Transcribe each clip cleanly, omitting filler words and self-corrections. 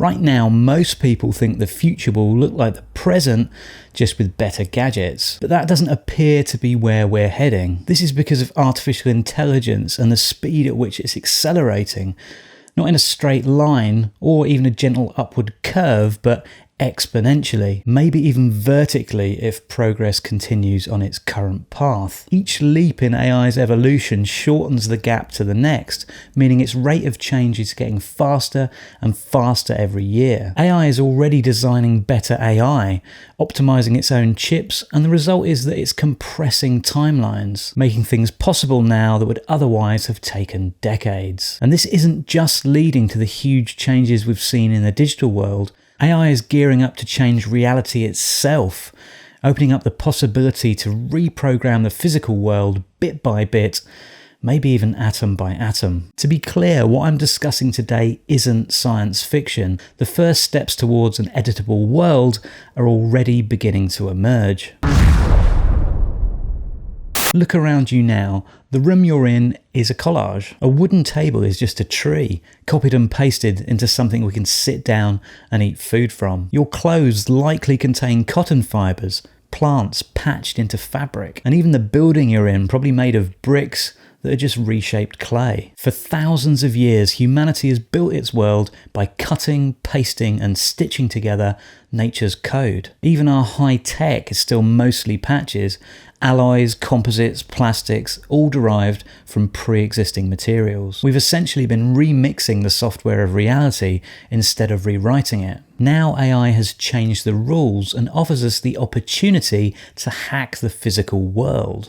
Right now, most people think the future will look like the present, just with better gadgets. But that doesn't appear to be where we're heading. This is because of artificial intelligence and the speed at which it's accelerating. Not in a straight line or even a gentle upward curve, but exponentially, maybe even vertically if progress continues on its current path. Each leap in AI's evolution shortens the gap to the next, meaning its rate of change is getting faster and faster every year. AI is already designing better AI, optimizing its own chips, and the result is that it's compressing timelines, making things possible now that would otherwise have taken decades. And this isn't just leading to the huge changes we've seen in the digital world. AI is gearing up to change reality itself, opening up the possibility to reprogram the physical world bit by bit, maybe even atom by atom. To be clear, what I'm discussing today isn't science fiction. The first steps towards an editable world are already beginning to emerge. Look around you now. The room you're in is a collage. A wooden table is just a tree, copied and pasted into something we can sit down and eat food from. Your clothes likely contain cotton fibres, plants patched into fabric, and even the building you're in probably made of bricks that are just reshaped clay. For thousands of years, humanity has built its world by cutting, pasting, and stitching together nature's code. Even our high tech is still mostly patches, alloys, composites, plastics, all derived from pre-existing materials. We've essentially been remixing the software of reality instead of rewriting it. Now AI has changed the rules and offers us the opportunity to hack the physical world.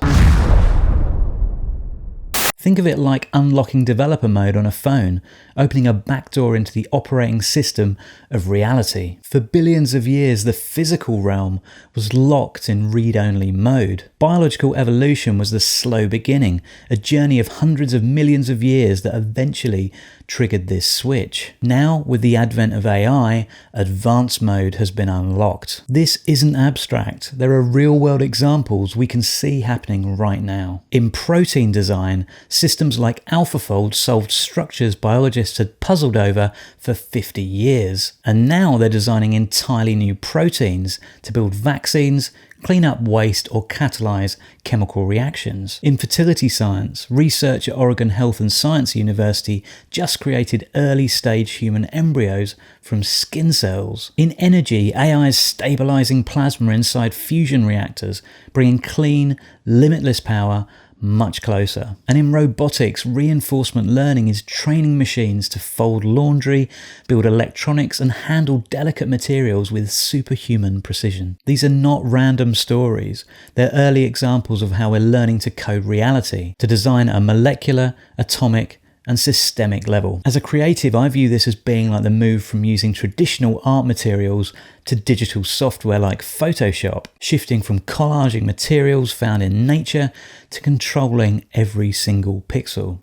Think of it like unlocking developer mode on a phone, opening a backdoor into the operating system of reality. For billions of years, the physical realm was locked in read-only mode. Biological evolution was the slow beginning, a journey of hundreds of millions of years that eventually triggered this switch. Now, with the advent of AI, advanced mode has been unlocked. This isn't abstract. There are real-world examples we can see happening right now. In protein design, systems like AlphaFold solved structures biologists had puzzled over for 50 years. And now they're designing entirely new proteins to build vaccines, clean up waste, or catalyze chemical reactions. In fertility science, research at Oregon Health and Science University just created early-stage human embryos from skin cells. In energy, AI is stabilizing plasma inside fusion reactors, bringing clean, limitless power much closer. And in robotics, reinforcement learning is training machines to fold laundry, build electronics, and handle delicate materials with superhuman precision. These are not random stories. They're early examples of how we're learning to code reality, to design a molecular, atomic, and systemic level. As a creative, I view this as being like the move from using traditional art materials to digital software like Photoshop, shifting from collaging materials found in nature to controlling every single pixel.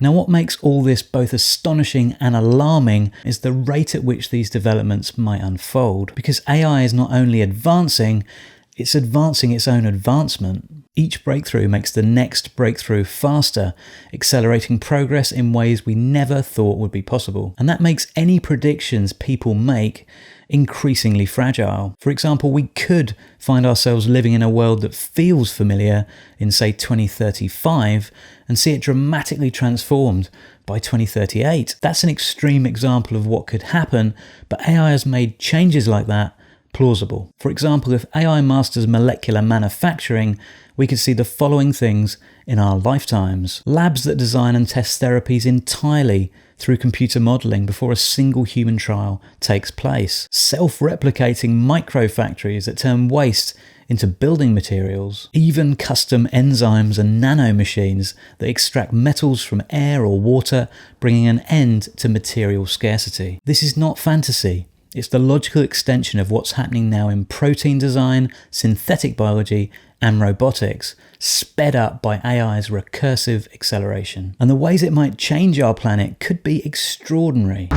Now, what makes all this both astonishing and alarming is the rate at which these developments might unfold, because AI is not only advancing, it's advancing its own advancement. Each breakthrough makes the next breakthrough faster, accelerating progress in ways we never thought would be possible. And that makes any predictions people make increasingly fragile. For example, we could find ourselves living in a world that feels familiar in, say, 2035 and see it dramatically transformed by 2038. That's an extreme example of what could happen, but AI has made changes like that plausible. For example, if AI masters molecular manufacturing, we could see the following things in our lifetimes. Labs that design and test therapies entirely through computer modelling before a single human trial takes place. Self-replicating microfactories that turn waste into building materials. Even custom enzymes and nanomachines that extract metals from air or water, bringing an end to material scarcity. This is not fantasy. It's the logical extension of what's happening now in protein design, synthetic biology, and robotics, sped up by AI's recursive acceleration. And the ways it might change our planet could be extraordinary.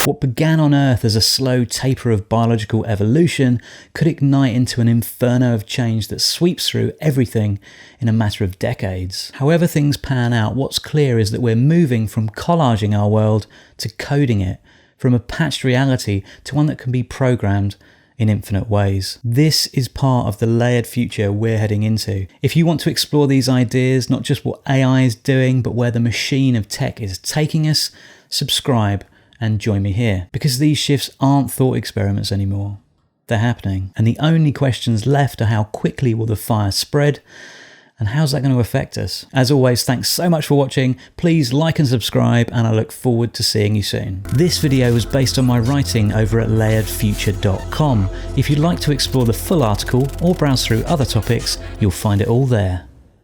What began on Earth as a slow taper of biological evolution could ignite into an inferno of change that sweeps through everything in a matter of decades. However things pan out, what's clear is that we're moving from collaging our world to coding it, from a patched reality to one that can be programmed in infinite ways. This is part of the layered future we're heading into. If you want to explore these ideas, not just what AI is doing, but where the machine of tech is taking us, subscribe and join me here, because these shifts aren't thought experiments anymore. They're happening. And the only questions left are how quickly will the fire spread and how's that going to affect us? As always, thanks so much for watching. Please like and subscribe, and I look forward to seeing you soon. This video was based on my writing over at layeredfuture.com. If you'd like to explore the full article or browse through other topics, you'll find it all there.